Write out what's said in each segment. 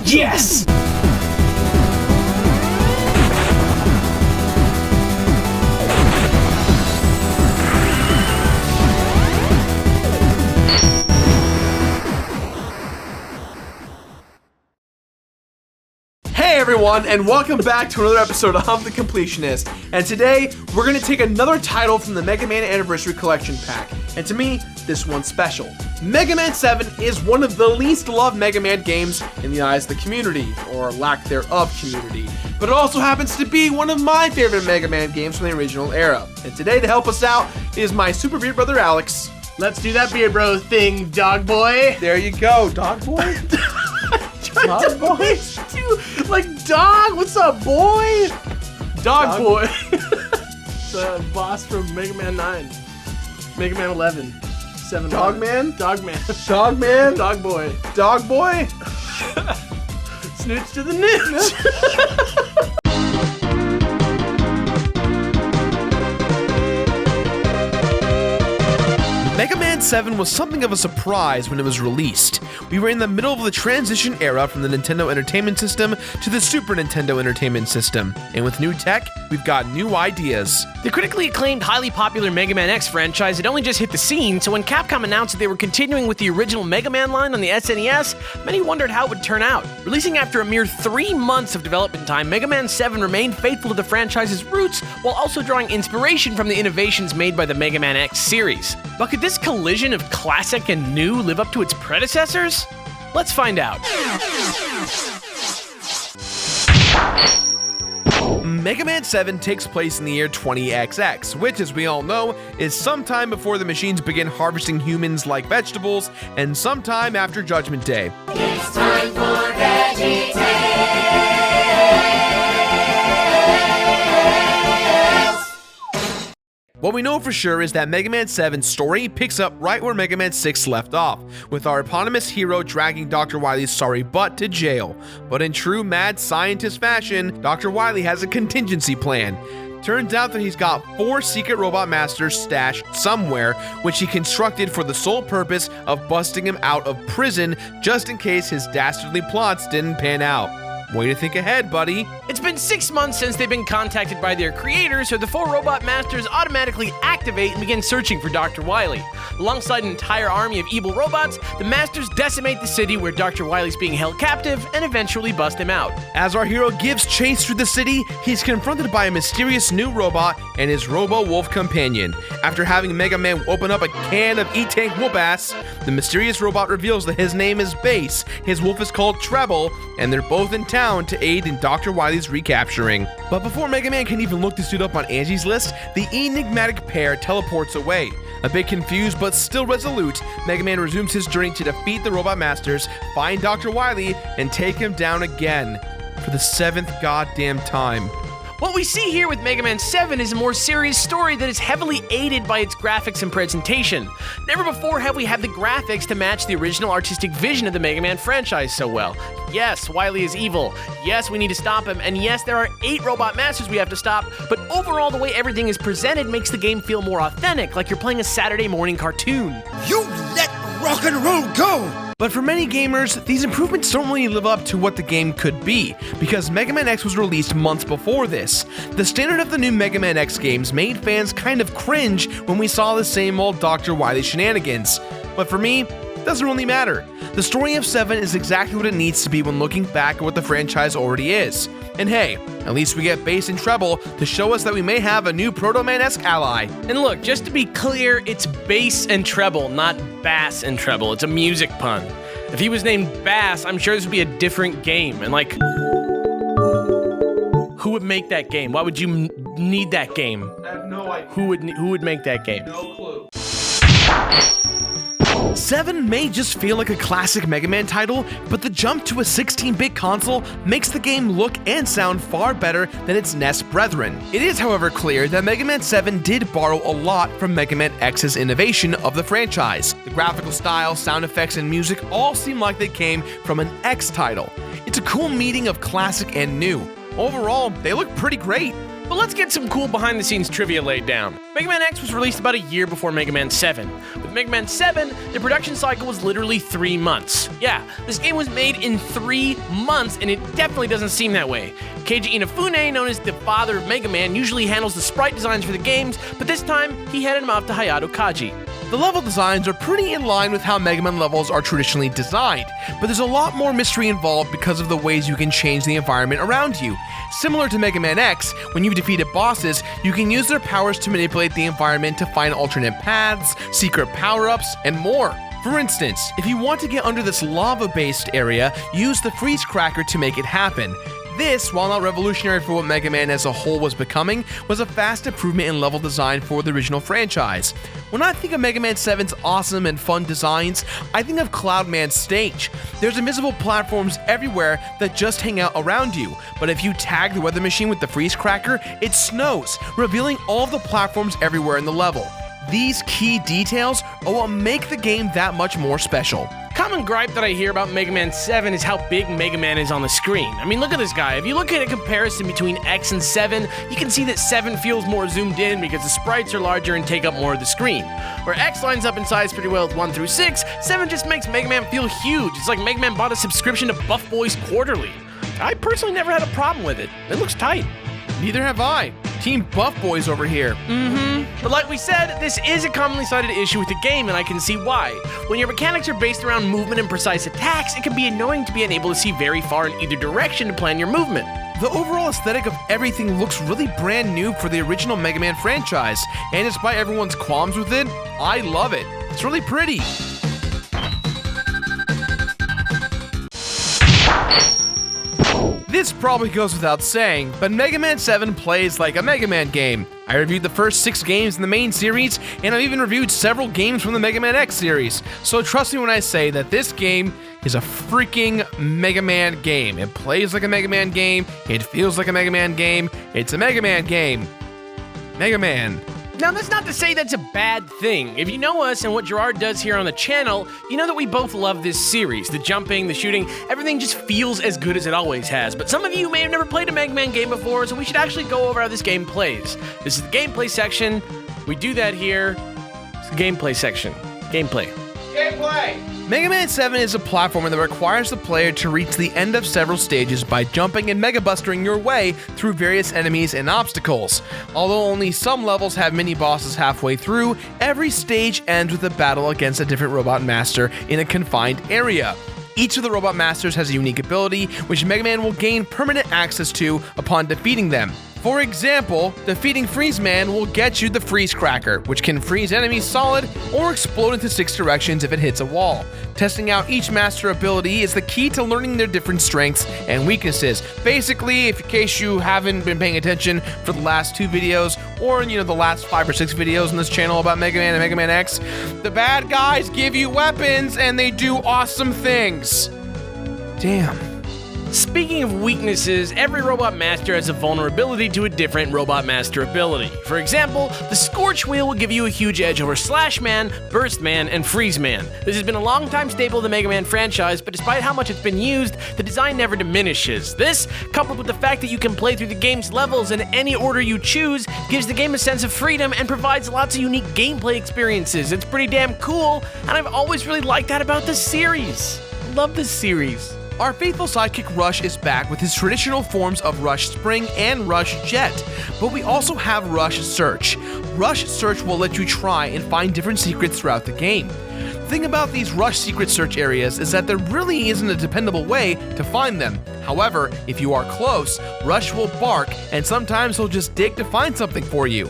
Yes! Hey everyone, and welcome back to another episode of The Completionist. And today, we're going to take another title from the Mega Man Anniversary Collection Pack. And to me, this one's special. Mega Man 7 is one of the least loved Mega Man games in the eyes of the community, or lack thereof community. But it also happens to be one of my favorite Mega Man games from the original era. And today, to help us out, is my super beard brother Alex. Let's do that beard bro thing, dog boy. There you go, dog boy. Dog boy? Like dog, what's up, boy? Dog boy. The boss from Mega Man 9. Mega Man 11. 7. Dog man? Dog man. Dog man? Dog boy. Dog boy? Snooch to the nooch. Mega Man 7 was something of a surprise when it was released. We were in the middle of the transition era from the Nintendo Entertainment System to the Super Nintendo Entertainment System. And with new tech, we've got new ideas. The critically acclaimed, highly popular Mega Man X franchise had only just hit the scene, so when Capcom announced that they were continuing with the original Mega Man line on the SNES, many wondered how it would turn out. Releasing after a mere 3 months of development time, Mega Man 7 remained faithful to the franchise's roots while also drawing inspiration from the innovations made by the Mega Man X series. But could this collision of classic and new live up to its predecessors? Let's find out. Mega Man 7 takes place in the year 20XX, which, as we all know, is sometime before the machines begin harvesting humans like vegetables, and sometime after Judgment Day. It's time for VeggieTales! What we know for sure is that Mega Man 7's story picks up right where Mega Man 6 left off, with our eponymous hero dragging Dr. Wily's sorry butt to jail. But in true mad scientist fashion, Dr. Wily has a contingency plan. Turns out that he's got 4 secret robot masters stashed somewhere, which he constructed for the sole purpose of busting him out of prison, just in case his dastardly plots didn't pan out. Way to think ahead, buddy. It's been 6 months since they've been contacted by their creators, so the 4 robot masters automatically activate and begin searching for Dr. Wily. Alongside an entire army of evil robots, the masters decimate the city where Dr. Wily's being held captive and eventually bust him out. As our hero gives chase through the city, he's confronted by a mysterious new robot and his Robo-Wolf companion. After having Mega Man open up a can of E-Tank whoop-ass, the mysterious robot reveals that his name is Bass, his wolf is called Treble, and they're both in town to aid in Dr. Wily's recapturing. But before Mega Man can even look this dude up on Angie's list, the enigmatic pair teleports away. A bit confused but still resolute, Mega Man resumes his journey to defeat the Robot Masters, find Dr. Wily, and take him down again. For the 7th goddamn time. What we see here with Mega Man 7 is a more serious story that is heavily aided by its graphics and presentation. Never before have we had the graphics to match the original artistic vision of the Mega Man franchise so well. Yes, Wily is evil. Yes, we need to stop him. And yes, there are 8 robot masters we have to stop. But overall, the way everything is presented makes the game feel more authentic, like you're playing a Saturday morning cartoon. You let rock and roll go! But for many gamers, these improvements don't really live up to what the game could be, because Mega Man X was released months before this. The standard of the new Mega Man X games made fans kind of cringe when we saw the same old Dr. Wily shenanigans. But for me, it doesn't really matter. The story of 7 is exactly what it needs to be when looking back at what the franchise already is. And hey, at least we get Bass and Treble to show us that we may have a new Proto Man-esque ally. And look, just to be clear, it's bass and treble, not bass and treble. It's a music pun. If he was named Bass, I'm sure this would be a different game. And like, who would make that game? Why would you need that game? I have no idea. Who would make that game? No clue. 7 may just feel like a classic Mega Man title, but the jump to a 16-bit console makes the game look and sound far better than its NES brethren. It is, however, clear that Mega Man 7 did borrow a lot from Mega Man X's innovation of the franchise. The graphical style, sound effects, and music all seem like they came from an X title. It's a cool meeting of classic and new. Overall, they look pretty great. But let's get some cool behind-the-scenes trivia laid down. Mega Man X was released about a year before Mega Man 7. With Mega Man 7, the production cycle was literally 3 months. Yeah, this game was made in 3 months, and it definitely doesn't seem that way. Keiji Inafune, known as the father of Mega Man, usually handles the sprite designs for the games, but this time, he handed them off to Hayato Kaji. The level designs are pretty in line with how Mega Man levels are traditionally designed, but there's a lot more mystery involved because of the ways you can change the environment around you. Similar to Mega Man X, when you've defeated bosses, you can use their powers to manipulate the environment to find alternate paths, secret power-ups, and more. For instance, if you want to get under this lava-based area, use the freeze cracker to make it happen. This, while not revolutionary for what Mega Man as a whole was becoming, was a fast improvement in level design for the original franchise. When I think of Mega Man 7's awesome and fun designs, I think of Cloud Man's stage. There's invisible platforms everywhere that just hang out around you, but if you tag the weather machine with the freeze cracker, it snows, revealing all of the platforms everywhere in the level. These key details are what make the game that much more special. Common gripe that I hear about Mega Man 7 is how big Mega Man is on the screen. I mean, look at this guy. If you look at a comparison between X and 7, you can see that 7 feels more zoomed in because the sprites are larger and take up more of the screen. Where X lines up in size pretty well with 1 through 6, 7 just makes Mega Man feel huge. It's like Mega Man bought a subscription to Buff Boys Quarterly. I personally never had a problem with it. It looks tight. Neither have I. Team Buff Boys over here. But like we said, this is a commonly cited issue with the game, and I can see why. When your mechanics are based around movement and precise attacks, it can be annoying to be unable to see very far in either direction to plan your movement. The overall aesthetic of everything looks really brand new for the original Mega Man franchise, and despite everyone's qualms with it, I love it. It's really pretty. This probably goes without saying, but Mega Man 7 plays like a Mega Man game. I reviewed the first 6 games in the main series, and I've even reviewed several games from the Mega Man X series, so trust me when I say that this game is a freaking Mega Man game. It plays like a Mega Man game, it feels like a Mega Man game, it's a Mega Man game. Mega Man. Now, that's not to say that's a bad thing. If you know us and what Gerard does here on the channel, you know that we both love this series. The jumping, the shooting, everything just feels as good as it always has. But some of you may have never played a Mega Man game before, so we should actually go over how this game plays. This is the gameplay section. We do that here. It's the gameplay section. Gameplay. Mega Man 7 is a platformer that requires the player to reach the end of several stages by jumping and Mega Bustering your way through various enemies and obstacles. Although only some levels have mini-bosses halfway through, every stage ends with a battle against a different robot master in a confined area. Each of the robot masters has a unique ability, which Mega Man will gain permanent access to upon defeating them. For example, defeating Freeze Man will get you the Freeze Cracker, which can freeze enemies solid or explode into 6 directions if it hits a wall. Testing out each master ability is the key to learning their different strengths and weaknesses. Basically, in case you haven't been paying attention for the last 2 videos, or the last 5 or 6 videos on this channel about Mega Man and Mega Man X, the bad guys give you weapons and they do awesome things. Damn. Speaking of weaknesses, every Robot Master has a vulnerability to a different Robot Master ability. For example, the Scorch Wheel will give you a huge edge over Slash Man, Burst Man, and Freeze Man. This has been a long-time staple of the Mega Man franchise, but despite how much it's been used, the design never diminishes. This, coupled with the fact that you can play through the game's levels in any order you choose, gives the game a sense of freedom and provides lots of unique gameplay experiences. It's pretty damn cool, and I've always really liked that about this series. I love this series. Our faithful sidekick Rush is back with his traditional forms of Rush Spring and Rush Jet, but we also have Rush Search. Rush Search will let you try and find different secrets throughout the game. The thing about these Rush secret search areas is that there really isn't a dependable way to find them. However, if you are close, Rush will bark and sometimes he'll just dig to find something for you.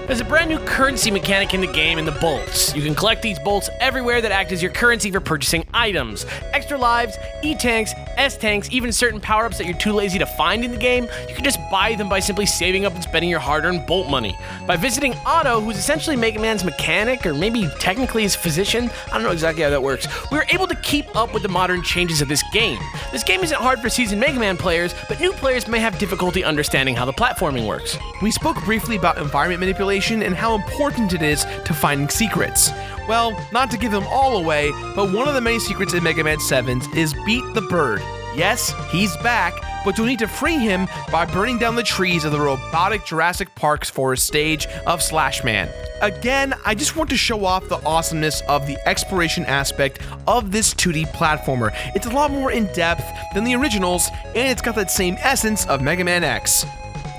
There's a brand new currency mechanic in the game in the bolts. You can collect these bolts everywhere that act as your currency for purchasing items. Extra lives, E-tanks, S-tanks, even certain power-ups that you're too lazy to find in the game, you can just buy them by simply saving up and spending your hard-earned bolt money. By visiting Otto, who's essentially Mega Man's mechanic, or maybe technically his physician, I don't know exactly how that works, we were able to keep up with the modern changes of this game. This game isn't hard for seasoned Mega Man players, but new players may have difficulty understanding how the platforming works. We spoke briefly about environment manipulation and how important it is to finding secrets. Well, not to give them all away, but one of the many secrets in Mega Man 7's is Beat the Bird. Yes, he's back, but you'll need to free him by burning down the trees of the robotic Jurassic Park's forest stage of Slash Man. Again, I just want to show off the awesomeness of the exploration aspect of this 2D platformer. It's a lot more in-depth than the originals, and it's got that same essence of Mega Man X.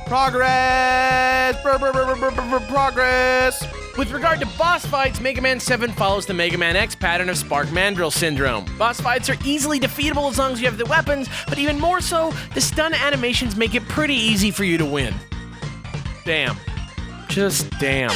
Progress! Progress! With regard to boss fights, Mega Man 7 follows the Mega Man X pattern of Spark Mandrill syndrome. Boss fights are easily defeatable as long as you have the weapons, but even more so, the stun animations make it pretty easy for you to win. Damn. Just damn.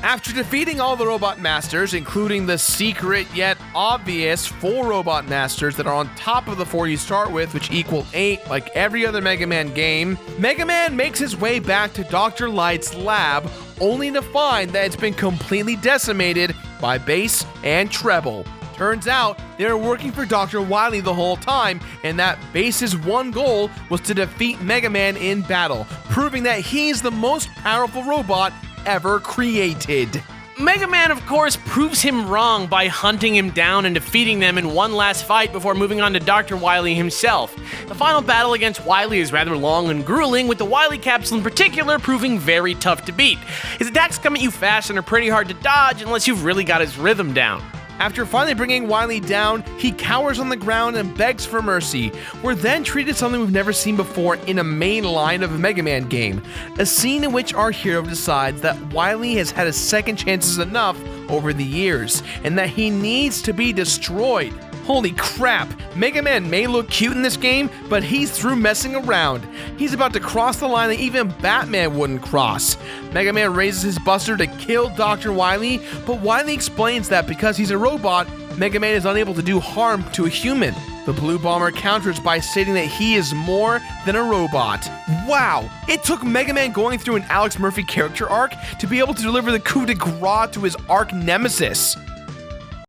After defeating all the Robot Masters, including the secret yet obvious 4 Robot Masters that are on top of the 4 you start with, which equal 8 like every other Mega Man game, Mega Man makes his way back to Dr. Light's lab, only to find that it's been completely decimated by bass and treble. Turns out, they were working for Dr. Wily the whole time, and that Bass's one goal was to defeat Mega Man in battle, proving that he's the most powerful robot ever created. Mega Man, of course, proves him wrong by hunting him down and defeating them in one last fight before moving on to Dr. Wily himself. The final battle against Wily is rather long and grueling, with the Wily capsule in particular proving very tough to beat. His attacks come at you fast and are pretty hard to dodge unless you've really got his rhythm down. After finally bringing Wily down, he cowers on the ground and begs for mercy. We're then treated something we've never seen before in a main line of a Mega Man game, a scene in which our hero decides that Wily has had a second chances enough over the years, and that he needs to be destroyed. Holy crap, Mega Man may look cute in this game, but he's through messing around. He's about to cross the line that even Batman wouldn't cross. Mega Man raises his buster to kill Dr. Wily, but Wily explains that because he's a robot, Mega Man is unable to do harm to a human. The Blue Bomber counters by stating that he is more than a robot. Wow, it took Mega Man going through an Alex Murphy character arc to be able to deliver the coup de grace to his arch nemesis.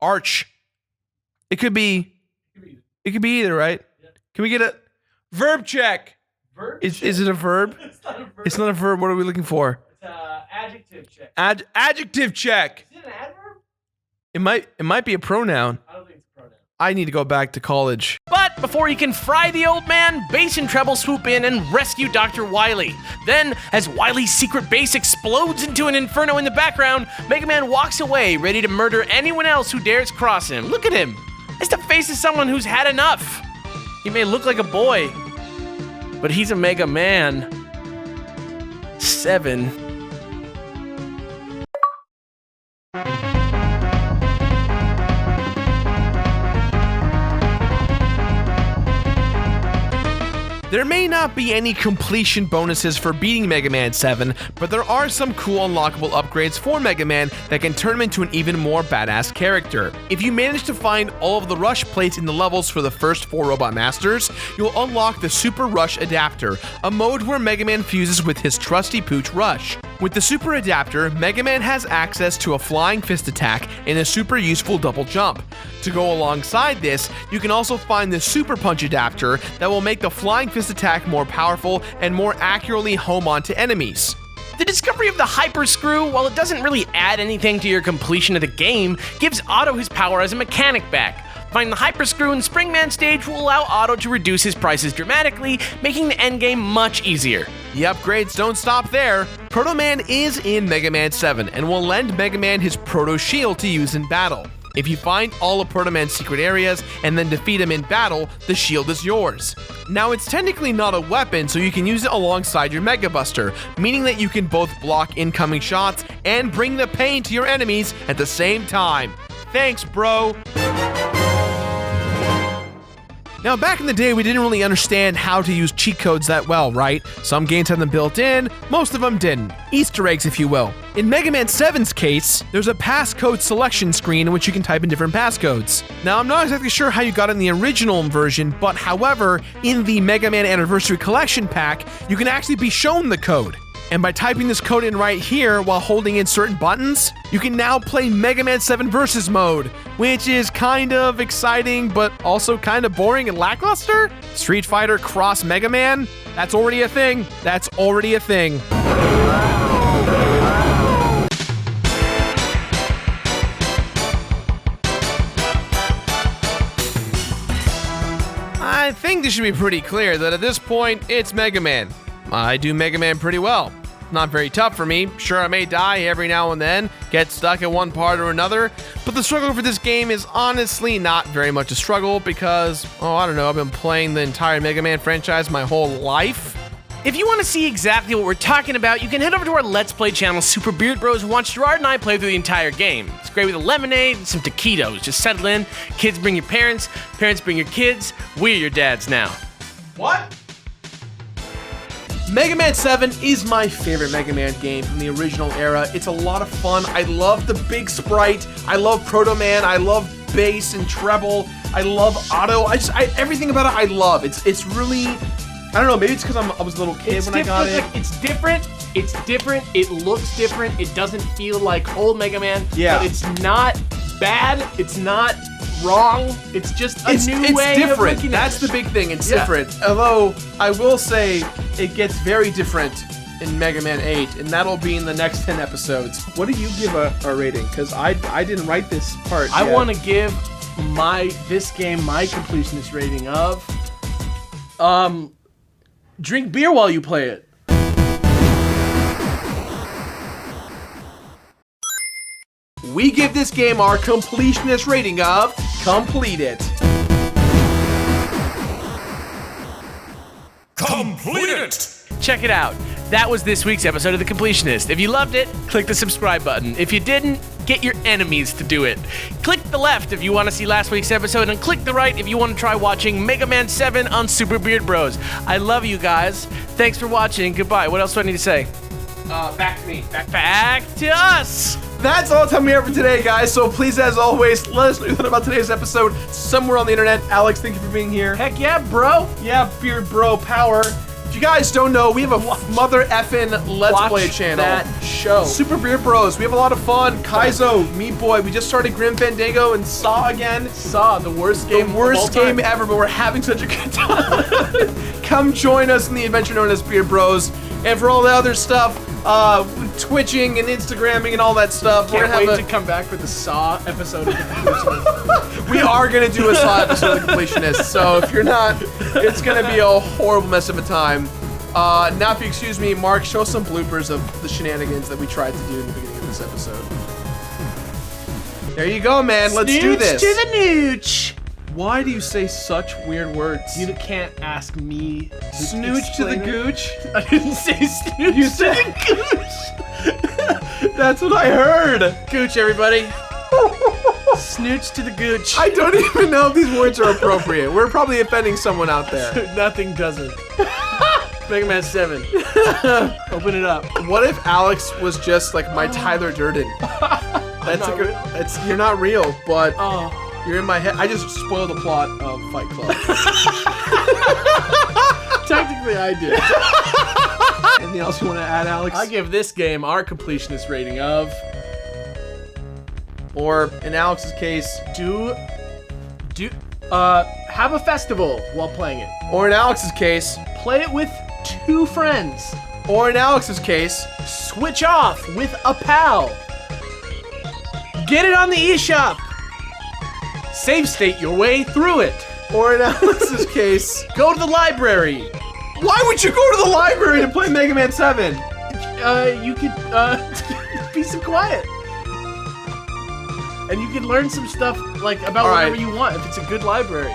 Arch. It could be either, right? Yeah. Can we get a verb check? Verb is it a verb? It's not a verb. It's not a verb. What are we looking for? It's adjective check. Adjective check. Is it an adverb? It might be a pronoun. I don't think it's a pronoun. I need to go back to college. But before he can fry the old man, Bass and Treble swoop in and rescue Dr. Wily. Then, as Wily's secret base explodes into an inferno in the background, Mega Man walks away, ready to murder anyone else who dares cross him. Look at him. That's the face of someone who's had enough. He may look like a boy, but he's a Mega Man 7. There may not be any completion bonuses for beating Mega Man 7, but there are some cool unlockable upgrades for Mega Man that can turn him into an even more badass character. If you manage to find all of the rush plates in the levels for the first 4 Robot Masters, you'll unlock the Super Rush Adapter, a mode where Mega Man fuses with his trusty pooch Rush. With the Super Adapter, Mega Man has access to a flying fist attack and a super useful double jump. To go alongside this, you can also find the Super Punch Adapter that will make the flying fist attack more powerful and more accurately home onto enemies. The discovery of the Hyper Screw, while it doesn't really add anything to your completion of the game, gives Otto his power as a mechanic back. Finding the Hyper Screw in Springman stage will allow Otto to reduce his prices dramatically, making the endgame much easier. The upgrades don't stop there. Proto Man is in Mega Man 7 and will lend Mega Man his Proto Shield to use in battle. If you find all of Proto Man's secret areas and then defeat him in battle, the shield is yours. Now, it's technically not a weapon, so you can use it alongside your Mega Buster, meaning that you can both block incoming shots and bring the pain to your enemies at the same time. Thanks, bro. Now, back in the day, we didn't really understand how to use cheat codes that well, right? Some games had them built in, most of them didn't. Easter eggs, if you will. In Mega Man 7's case, there's a passcode selection screen in which you can type in different passcodes. Now, I'm not exactly sure how you got it in the original version, but however, in the Mega Man Anniversary Collection Pack, you can actually be shown the code. And by typing this code in right here while holding in certain buttons, you can now play Mega Man 7 Versus mode, which is kind of exciting, but also kind of boring and lackluster. Street Fighter Cross Mega Man? That's already a thing. That's already a thing. I think this should be pretty clear that at this point, it's Mega Man. I do Mega Man pretty well. Not very tough for me. Sure, I may die every now and then, get stuck in one part or another, but the struggle for this game is honestly not very much a struggle because, I don't know, I've been playing the entire Mega Man franchise my whole life. If you want to see exactly what we're talking about, you can head over to our Let's Play channel, Super Beard Bros, and watch Gerard and I play through the entire game. It's great with a lemonade and some taquitos. Just settle in. Kids bring your parents. Parents bring your kids. We're your dads now. What? Mega Man 7 is my favorite Mega Man game from the original era. It's a lot of fun. I love the big sprite. I love Proto Man. I love bass and treble. I love auto. Everything about it I love. It's really, I don't know, maybe it's because I was a little kid when I got it. Like, it's different. It's different. It looks different. It doesn't feel like old Mega Man. Yeah. But it's not bad. It's not wrong. It's just a new way different. of looking at That's it. the big thing. It's Yeah. different. Although I will say it gets very different in Mega Man 8, and that'll be in the next 10 episodes. What do you give a rating? Because I didn't write this part. I want to give this game my completionist rating of drink beer while you play it. We give this game our completionist rating of complete it. Complete it! Check it out. That was this week's episode of The Completionist. If you loved it, click the subscribe button. If you didn't, get your enemies to do it. Click the left if you want to see last week's episode, and click the right if you want to try watching Mega Man 7 on Super Beard Bros. I love you guys. Thanks for watching. Goodbye. What else do I need to say? Back to me. Back to us. That's all the time we have for today, guys. So please, as always, let us know what you thought about today's episode somewhere on the internet. Alex, thank you for being here. Heck yeah, bro. Yeah, Beard Bro Power. If you guys don't know, we have a mother effing Let's Watch Play channel. that show. Super Beard Bros. We have a lot of fun. Kaizo, Meat Boy. We just started Grim Fandango and Saw again. Saw the worst game. The worst of all time. game ever, but we're having such a good time. Come join us in the adventure known as Beard Bros. And for all the other stuff, Twitching and Instagramming and all that stuff, Can't we're gonna wait have to come back for the Saw episode of the completionist. we are gonna do a Saw episode of the Completionist. So if you're not, it's gonna be a horrible mess of a time. Now, if you excuse me, Mark, show some bloopers of the shenanigans that we tried to do in the beginning of this episode. There you go, man. Let's do this. Snooch to the nooch. Why do you say such weird words? You can't ask me. Snooch to the gooch? I didn't say snooch You to said- the gooch. That's what I heard. Gooch, everybody. Snooch to the gooch. I don't even know if these words are appropriate. We're probably offending someone out there. Nothing doesn't. Mega Man 7. Open it up. What if Alex was just like my Tyler Durden? That's a good. That's you're not real, but you're in my head. I just spoiled the plot of Fight Club. Technically, I did. Anything else you want to add, Alex? I give this game our completionist rating of Or in Alex's case, have a festival while playing it. or in Alex's case, Play it with 2 friends. or in Alex's case, Switch off with a pal. Get it on the eShop. Save state your way through it. or in Alex's case. Go to the library. Why would you go to the library to play Mega Man 7? You could peace and quiet. And you can learn some stuff like about All right. whatever you want if it's a good library.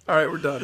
All right, we're done.